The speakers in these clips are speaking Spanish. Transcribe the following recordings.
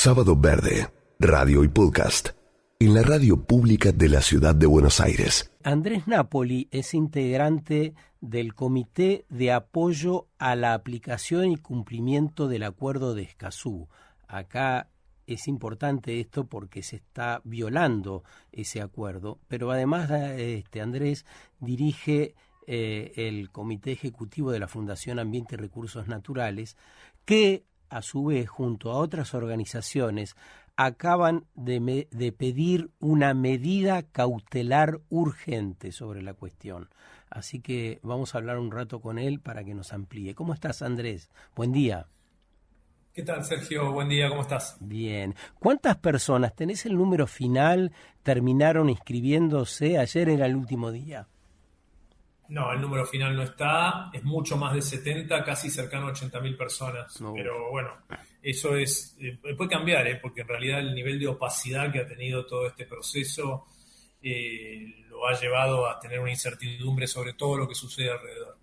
Sábado Verde, radio y podcast, en la radio pública de la ciudad de Buenos Aires. Andrés Napoli es integrante del Comité de Apoyo a la Aplicación y Cumplimiento del Acuerdo de Escazú. Acá es importante esto porque se está violando ese acuerdo, pero además Andrés dirige el Comité Ejecutivo de la Fundación Ambiente y Recursos Naturales, que a su vez, junto a otras organizaciones, acaban de pedir una medida cautelar urgente sobre la cuestión. Así que vamos a hablar un rato con él para que nos amplíe. ¿Cómo estás, Andrés? Buen día. ¿Qué tal, Sergio? Buen día, ¿cómo estás? Bien. ¿Cuántas personas, tenés el número final, terminaron inscribiéndose? Ayer era el último día. No, el número final no está, es mucho más de 70, casi cercano a 80.000 personas. No. Pero bueno, eso es puede cambiar, porque en realidad el nivel de opacidad que ha tenido todo este proceso lo ha llevado a tener una incertidumbre sobre todo lo que sucede alrededor.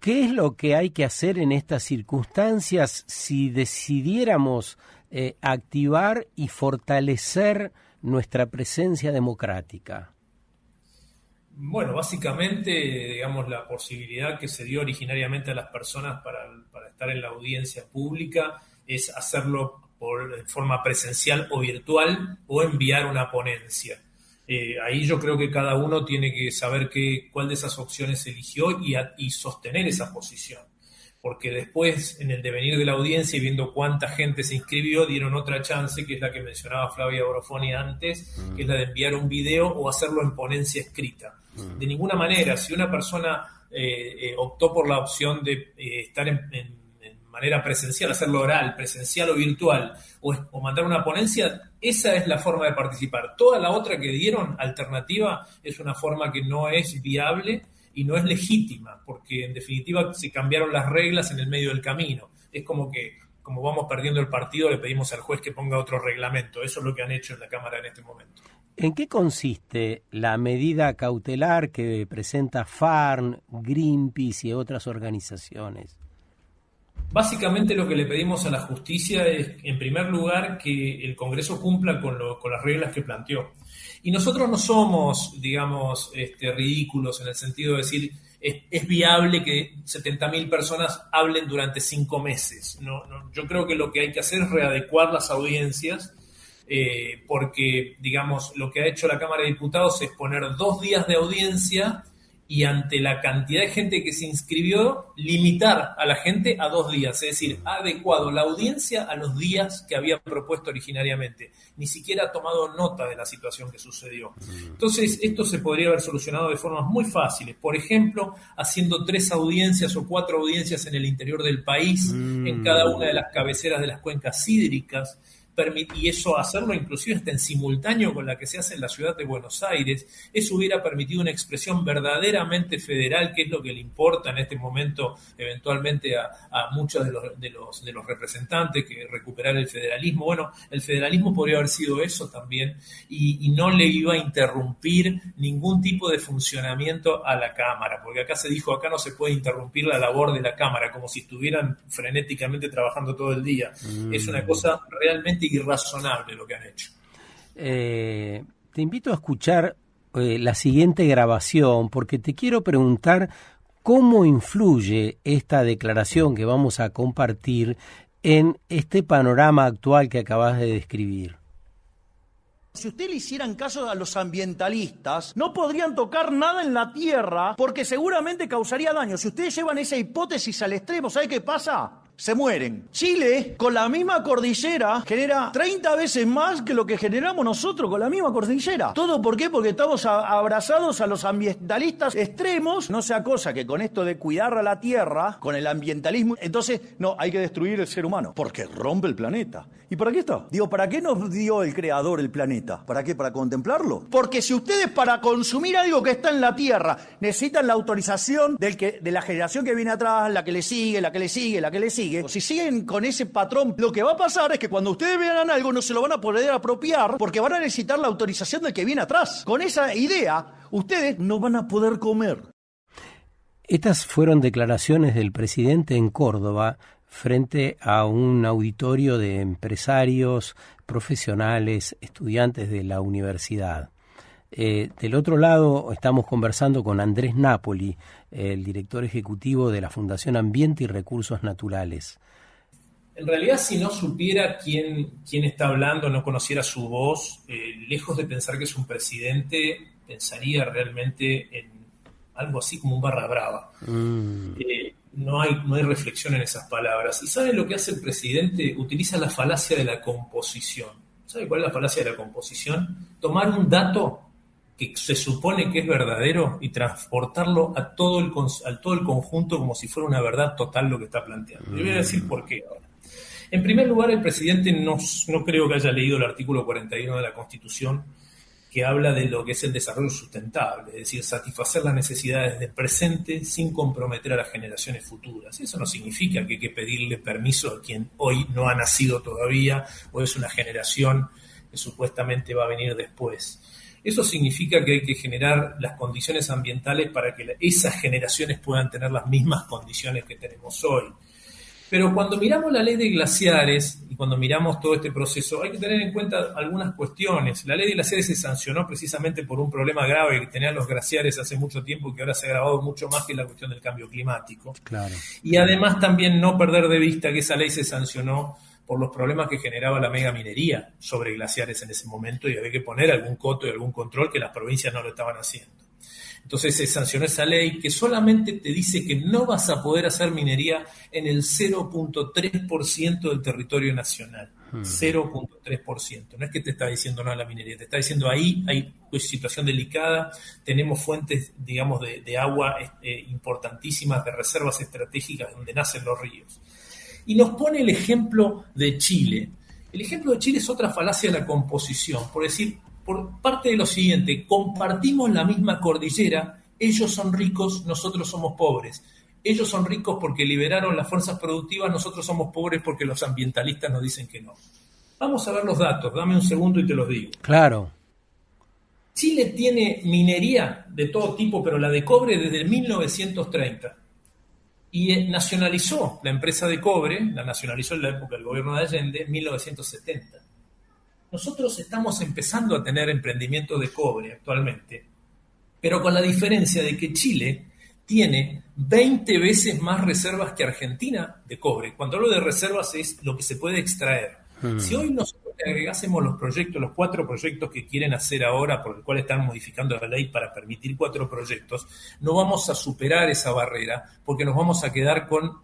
¿Qué es lo que hay que hacer en estas circunstancias si decidiéramos activar y fortalecer nuestra presencia democrática? Bueno, básicamente, digamos, la posibilidad que se dio originariamente a las personas para estar en la audiencia pública es hacerlo de forma presencial o virtual o enviar una ponencia. Ahí yo creo que cada uno tiene que saber cuál de esas opciones eligió y sostener esa posición. Porque después, en el devenir de la audiencia y viendo cuánta gente se inscribió, dieron otra chance, que es la que mencionaba Flavia Borofoni antes, que es la de enviar un video o hacerlo en ponencia escrita. De ninguna manera, si una persona optó por la opción de estar en manera presencial, hacerlo oral, presencial o virtual, o mandar una ponencia, esa es la forma de participar. Toda la otra que dieron, alternativa, es una forma que no es viable y no es legítima, porque en definitiva se cambiaron las reglas en el medio del camino. Es como vamos perdiendo el partido, le pedimos al juez que ponga otro reglamento. Eso es lo que han hecho en la Cámara en este momento. ¿En qué consiste la medida cautelar que presenta FARN, Greenpeace y otras organizaciones? Básicamente lo que le pedimos a la justicia es, en primer lugar, que el Congreso cumpla con las reglas que planteó. Y nosotros no somos, digamos, ridículos en el sentido de decir es viable que 70.000 personas hablen durante 5 meses. No, yo creo que lo que hay que hacer es readecuar las audiencias, porque, digamos, lo que ha hecho la Cámara de Diputados es poner 2 días de audiencia y ante la cantidad de gente que se inscribió, limitar a la gente a 2 días. Es decir, ha adecuado la audiencia a los días que había propuesto originariamente. Ni siquiera ha tomado nota de la situación que sucedió. Entonces, esto se podría haber solucionado de formas muy fáciles. Por ejemplo, haciendo 3 audiencias o 4 audiencias en el interior del país, en cada una de las cabeceras de las cuencas hídricas, y eso hacerlo inclusive hasta en simultáneo con la que se hace en la ciudad de Buenos Aires. Eso hubiera permitido una expresión verdaderamente federal, que es lo que le importa en este momento eventualmente a muchos de los representantes, que recuperar el federalismo. Bueno, el federalismo podría haber sido eso también, y no le iba a interrumpir ningún tipo de funcionamiento a la Cámara, porque acá se dijo, acá no se puede interrumpir la labor de la Cámara, como si estuvieran frenéticamente trabajando todo el día. Es una cosa realmente irrazonable lo que han hecho. Te invito a escuchar la siguiente grabación, porque te quiero preguntar cómo influye esta declaración que vamos a compartir en este panorama actual que acabas de describir. Si ustedes le hicieran caso a los ambientalistas, no podrían tocar nada en la tierra porque seguramente causaría daño. Si ustedes llevan esa hipótesis al extremo, ¿sabe qué pasa? Se mueren. Chile, con la misma cordillera, genera 30 veces más que lo que generamos nosotros con la misma cordillera. ¿Todo por qué? Porque estamos abrazados a los ambientalistas extremos. No sea cosa que con esto de cuidar a la tierra, con el ambientalismo, entonces, no, hay que destruir el ser humano, porque rompe el planeta. ¿Y para qué está? Digo, ¿para qué nos dio el creador el planeta? ¿Para qué? ¿Para contemplarlo? Porque si ustedes para consumir algo que está en la tierra necesitan la autorización de la generación que viene atrás, la que le sigue, la que le sigue, la que le sigue, si siguen con ese patrón, lo que va a pasar es que cuando ustedes vean algo no se lo van a poder apropiar porque van a necesitar la autorización del que viene atrás. Con esa idea, ustedes no van a poder comer. Estas fueron declaraciones del presidente en Córdoba frente a un auditorio de empresarios, profesionales, estudiantes de la universidad. Del otro lado estamos conversando con Andrés Napoli, el director ejecutivo de la Fundación Ambiente y Recursos Naturales. En realidad, si no supiera quién está hablando, no conociera su voz, lejos de pensar que es un presidente, pensaría realmente en algo así como un barra brava. No hay reflexión en esas palabras. ¿Y sabe lo que hace el presidente? Utiliza la falacia de la composición. ¿Sabe cuál es la falacia de la composición? Tomar un dato que se supone que es verdadero y transportarlo a todo el conjunto como si fuera una verdad total lo que está planteando. Le voy a decir por qué ahora. En primer lugar, el presidente no creo que haya leído el artículo 41 de la Constitución, que habla de lo que es el desarrollo sustentable, es decir, satisfacer las necesidades del presente sin comprometer a las generaciones futuras. Eso no significa que hay que pedirle permiso a quien hoy no ha nacido todavía o es una generación que supuestamente va a venir después. Eso significa que hay que generar las condiciones ambientales para que esas generaciones puedan tener las mismas condiciones que tenemos hoy. Pero cuando miramos la ley de glaciares y cuando miramos todo este proceso, hay que tener en cuenta algunas cuestiones. La ley de glaciares se sancionó precisamente por un problema grave que tenían los glaciares hace mucho tiempo y que ahora se ha agravado mucho más, que la cuestión del cambio climático. Claro. Y además también no perder de vista que esa ley se sancionó por los problemas que generaba la megaminería sobre glaciares en ese momento, y había que poner algún coto y algún control que las provincias no lo estaban haciendo. Entonces se sancionó esa ley que solamente te dice que no vas a poder hacer minería en el 0.3% del territorio nacional. 0.3%. No es que te está diciendo no a la minería, te está diciendo ahí hay situación delicada, tenemos fuentes, digamos, de agua importantísimas, de reservas estratégicas donde nacen los ríos. Y nos pone el ejemplo de Chile. El ejemplo de Chile es otra falacia de la composición, por decir, por parte de lo siguiente: compartimos la misma cordillera, ellos son ricos, nosotros somos pobres. Ellos son ricos porque liberaron las fuerzas productivas, nosotros somos pobres porque los ambientalistas nos dicen que no. Vamos a ver los datos, dame un segundo y te los digo. Claro. Chile tiene minería de todo tipo, pero la de cobre desde 1930. Y nacionalizó la empresa de cobre, la nacionalizó en la época del gobierno de Allende, en 1970. Nosotros estamos empezando a tener emprendimientos de cobre actualmente, pero con la diferencia de que Chile tiene 20 veces más reservas que Argentina de cobre. Cuando hablo de reservas es lo que se puede extraer. Si hoy nosotros agregásemos los 4 proyectos que quieren hacer ahora, por el cual están modificando la ley para permitir 4 proyectos, no vamos a superar esa barrera porque nos vamos a quedar con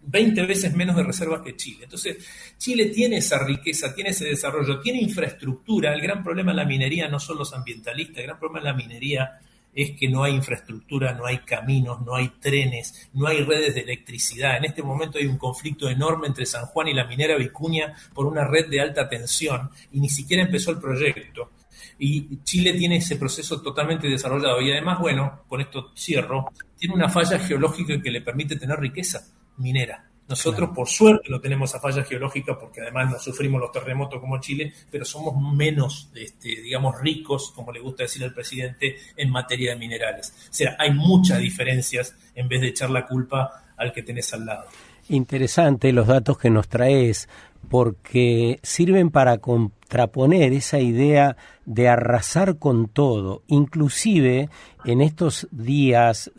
20 veces menos de reservas que Chile. Entonces, Chile tiene esa riqueza, tiene ese desarrollo, tiene infraestructura. El gran problema en la minería no son los ambientalistas, el gran problema en la minería es que no hay infraestructura, no hay caminos, no hay trenes, no hay redes de electricidad. En este momento hay un conflicto enorme entre San Juan y la minera Vicuña por una red de alta tensión y ni siquiera empezó el proyecto. Y Chile tiene ese proceso totalmente desarrollado. Y además, bueno, con esto cierro, tiene una falla geológica que le permite tener riqueza minera. Nosotros, por suerte, no tenemos esa falla geológica porque además no sufrimos los terremotos como Chile, pero somos menos, digamos, ricos, como le gusta decir al presidente, en materia de minerales. O sea, hay muchas diferencias en vez de echar la culpa al que tenés al lado. Interesante los datos que nos traes, porque sirven para contraponer esa idea de arrasar con todo, inclusive en estos días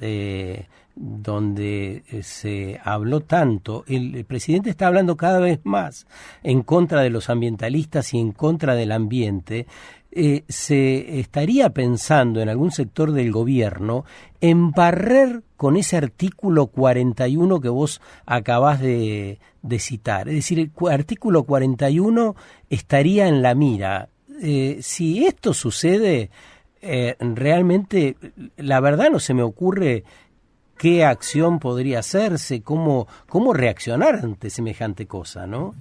donde se habló tanto, el presidente está hablando cada vez más en contra de los ambientalistas y en contra del ambiente. Se estaría pensando en algún sector del gobierno en barrer con ese artículo 41 que vos acabás de citar. Es decir, el artículo 41 estaría en la mira. Si esto sucede, realmente, la verdad no se me ocurre qué acción podría hacerse, cómo reaccionar ante semejante cosa, ¿no?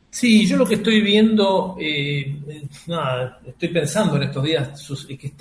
Sí, yo lo que estoy viendo, estoy pensando en estos días, que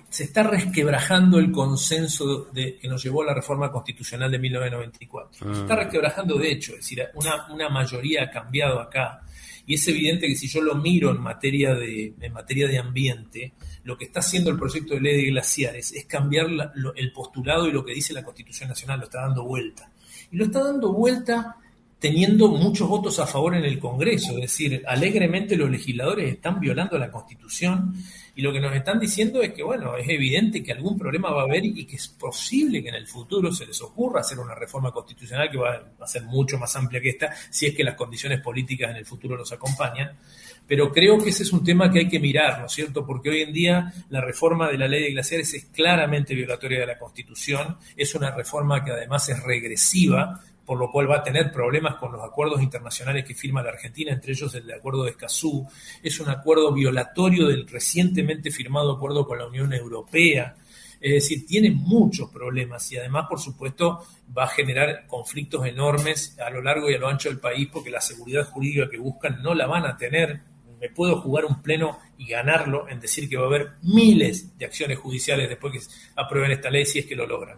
se está resquebrajando el consenso que nos llevó a la reforma constitucional de 1994. Se está resquebrajando de hecho, es decir, una mayoría ha cambiado acá. Y es evidente que si yo lo miro en materia de ambiente, lo que está haciendo el proyecto de ley de glaciares es cambiar el postulado y lo que dice la Constitución Nacional, lo está dando vuelta. y lo está dando vuelta teniendo muchos votos a favor en el Congreso, es decir, alegremente los legisladores están violando la Constitución y lo que nos están diciendo es que, bueno, es evidente que algún problema va a haber y que es posible que en el futuro se les ocurra hacer una reforma constitucional que va a ser mucho más amplia que esta, si es que las condiciones políticas en el futuro los acompañan. Pero creo que ese es un tema que hay que mirar, ¿no es cierto? Porque hoy en día la reforma de la ley de glaciares es claramente violatoria de la Constitución, es una reforma que además es regresiva, por lo cual va a tener problemas con los acuerdos internacionales que firma la Argentina, entre ellos el Acuerdo de Escazú. Es un acuerdo violatorio del recientemente firmado acuerdo con la Unión Europea. Es decir, tiene muchos problemas y además, por supuesto, va a generar conflictos enormes a lo largo y a lo ancho del país porque la seguridad jurídica que buscan no la van a tener. Me puedo jugar un pleno y ganarlo en decir que va a haber miles de acciones judiciales después que aprueben esta ley si es que lo logran.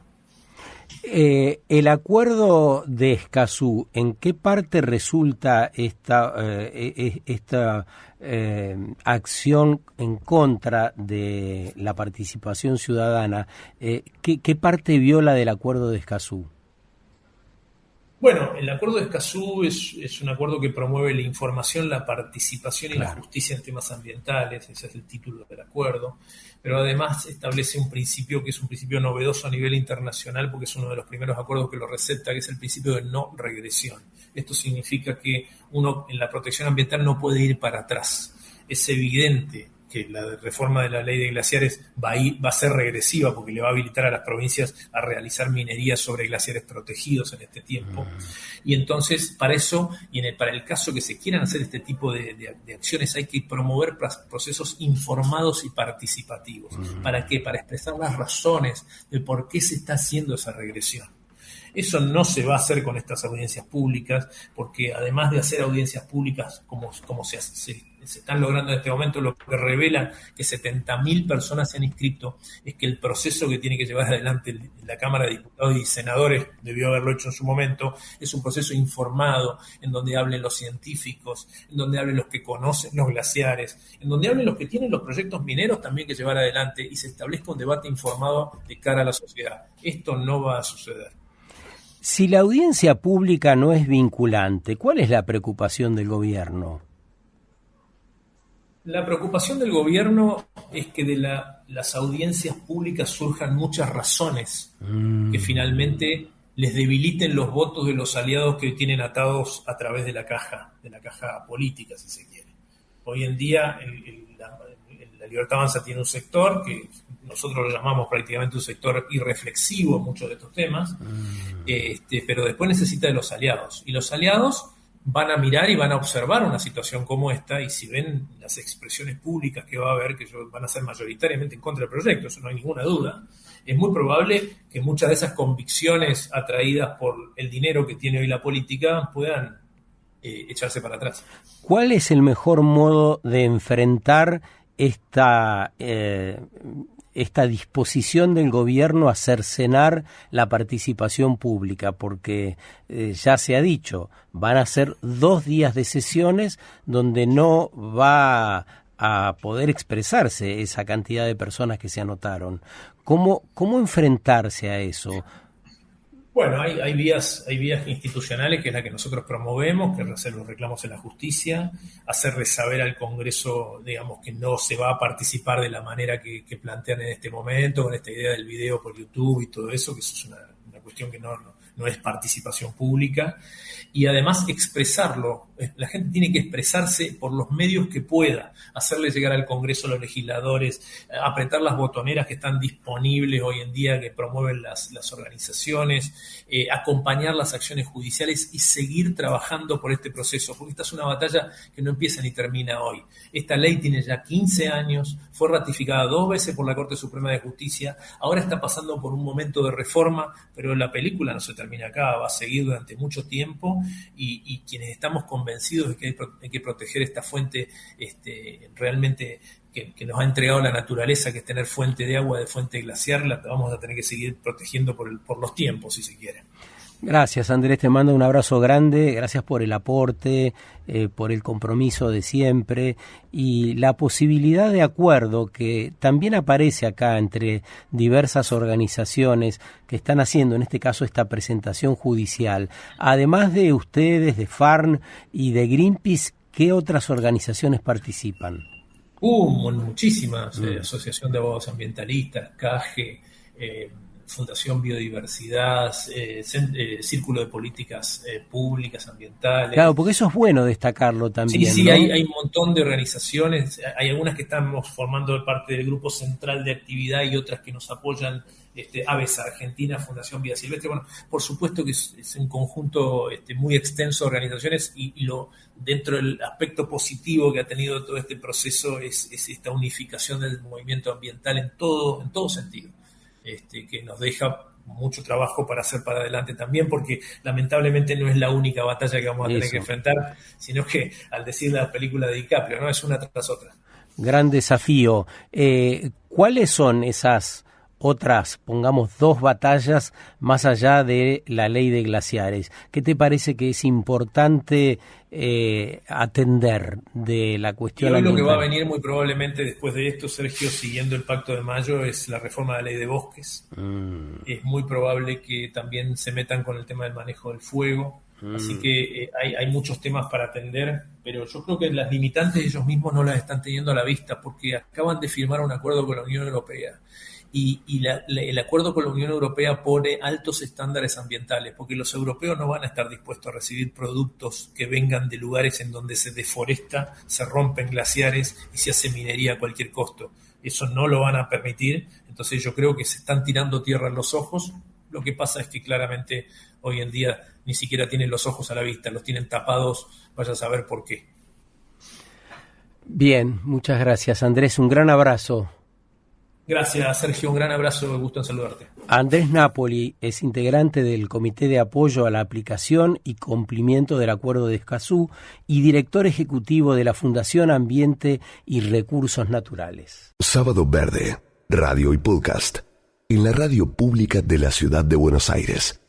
El acuerdo de Escazú, ¿en qué parte resulta esta acción en contra de la participación ciudadana? ¿Qué parte viola del acuerdo de Escazú? Bueno, el acuerdo de Escazú es un acuerdo que promueve la información, la participación y la justicia en temas ambientales, ese es el título del acuerdo, pero además establece un principio que es un principio novedoso a nivel internacional porque es uno de los primeros acuerdos que lo receta, que es el principio de no regresión. Esto significa que uno en la protección ambiental no puede ir para atrás. Es evidente que la reforma de la ley de glaciares va a ser regresiva porque le va a habilitar a las provincias a realizar minería sobre glaciares protegidos en este tiempo. Y entonces, para eso, para el caso que se quieran hacer este tipo de acciones, hay que promover procesos informados y participativos. ¿Para qué? Para expresar las razones de por qué se está haciendo esa regresión. Eso no se va a hacer con estas audiencias públicas, porque además de hacer audiencias públicas como se están logrando en este momento, lo que revela que 70.000 personas se han inscrito es que el proceso que tiene que llevar adelante la Cámara de Diputados y Senadores, debió haberlo hecho en su momento, es un proceso informado, en donde hablen los científicos, en donde hablen los que conocen los glaciares, en donde hablen los que tienen los proyectos mineros también que llevar adelante y se establezca un debate informado de cara a la sociedad. Esto no va a suceder. Si la audiencia pública no es vinculante, ¿cuál es la preocupación del gobierno? La preocupación del gobierno es que de las audiencias públicas surjan muchas razones que finalmente les debiliten los votos de los aliados que tienen atados a través de la caja política, si se quiere. Hoy en día la Libertad Avanza tiene un sector que nosotros lo llamamos prácticamente un sector irreflexivo en muchos de estos temas, pero después necesita de los aliados. Y los aliados van a mirar y van a observar una situación como esta, y si ven las expresiones públicas que va a haber, que van a ser mayoritariamente en contra del proyecto, eso no hay ninguna duda, es muy probable que muchas de esas convicciones atraídas por el dinero que tiene hoy la política puedan echarse para atrás. ¿Cuál es el mejor modo de enfrentar esta disposición del gobierno a cercenar la participación pública? Porque ya se ha dicho, van a ser 2 días de sesiones donde no va a poder expresarse esa cantidad de personas que se anotaron. ¿Cómo enfrentarse a eso? Bueno, hay vías institucionales, que es la que nosotros promovemos, que es hacer los reclamos en la justicia, hacerle saber al Congreso, digamos, que no se va a participar de la manera que plantean en este momento, con esta idea del video por YouTube y todo eso, que eso es una cuestión que no es participación pública, y además expresarlo. La gente tiene que expresarse por los medios que pueda, hacerle llegar al Congreso a los legisladores, apretar las botoneras que están disponibles hoy en día, que promueven las organizaciones, acompañar las acciones judiciales y seguir trabajando por este proceso, porque esta es una batalla que no empieza ni termina hoy. Esta ley tiene ya 15 años, fue ratificada 2 veces por la Corte Suprema de Justicia, ahora está pasando por un momento de reforma, pero la película no se termina acá, va a seguir durante mucho tiempo, y quienes estamos convencidos de que hay que proteger esta fuente realmente que nos ha entregado la naturaleza, que es tener fuente de agua, de fuente glaciar, la vamos a tener que seguir protegiendo por los tiempos, si se quiere. Gracias, Andrés, te mando un abrazo grande, gracias por el aporte, por el compromiso de siempre y la posibilidad de acuerdo que también aparece acá entre diversas organizaciones que están haciendo, en este caso, esta presentación judicial. Además de ustedes, de FARN y de Greenpeace, ¿qué otras organizaciones participan? Muchísimas, Asociación de Abogados Ambientalistas, CAGE, Fundación Biodiversidad, Círculo de Políticas Públicas Ambientales. Claro, porque eso es bueno destacarlo también. Sí, ¿no? hay un montón de organizaciones, hay algunas que estamos formando parte del grupo central de actividad y otras que nos apoyan, Aves Argentina, Fundación Vida Silvestre. Bueno, por supuesto que es un conjunto muy extenso de organizaciones y dentro del aspecto positivo que ha tenido todo este proceso es esta unificación del movimiento ambiental en todo sentido. Que nos deja mucho trabajo para hacer para adelante también, porque lamentablemente no es la única batalla que vamos a tener que enfrentar, sino que, al decir la película de DiCaprio, ¿no? Es una tras otra. Gran desafío. ¿Cuáles son esas otras, pongamos, 2 batallas más allá de la ley de glaciares? ¿Qué te parece que es importante atender de la cuestión ambiental? ambiental? Lo que va a venir muy probablemente después de esto, Sergio, siguiendo el Pacto de Mayo, es la reforma de la ley de bosques. Es muy probable que también se metan con el tema del manejo del fuego. Así que hay muchos temas para atender, pero yo creo que las limitantes ellos mismos no las están teniendo a la vista, porque acaban de firmar un acuerdo con la Unión Europea. Y el acuerdo con la Unión Europea pone altos estándares ambientales, porque los europeos no van a estar dispuestos a recibir productos que vengan de lugares en donde se deforesta, se rompen glaciares y se hace minería a cualquier costo. Eso no lo van a permitir, entonces yo creo que se están tirando tierra en los ojos. Lo que pasa es que claramente hoy en día ni siquiera tienen los ojos a la vista, los tienen tapados, vaya a saber por qué. Bien, muchas gracias, Andrés, un gran abrazo. Gracias, Sergio, un gran abrazo, gusto en saludarte. Andrés Napoli es integrante del Comité de Apoyo a la Aplicación y Cumplimiento del Acuerdo de Escazú y director ejecutivo de la Fundación Ambiente y Recursos Naturales. Sábado Verde, radio y podcast, en la radio pública de la Ciudad de Buenos Aires.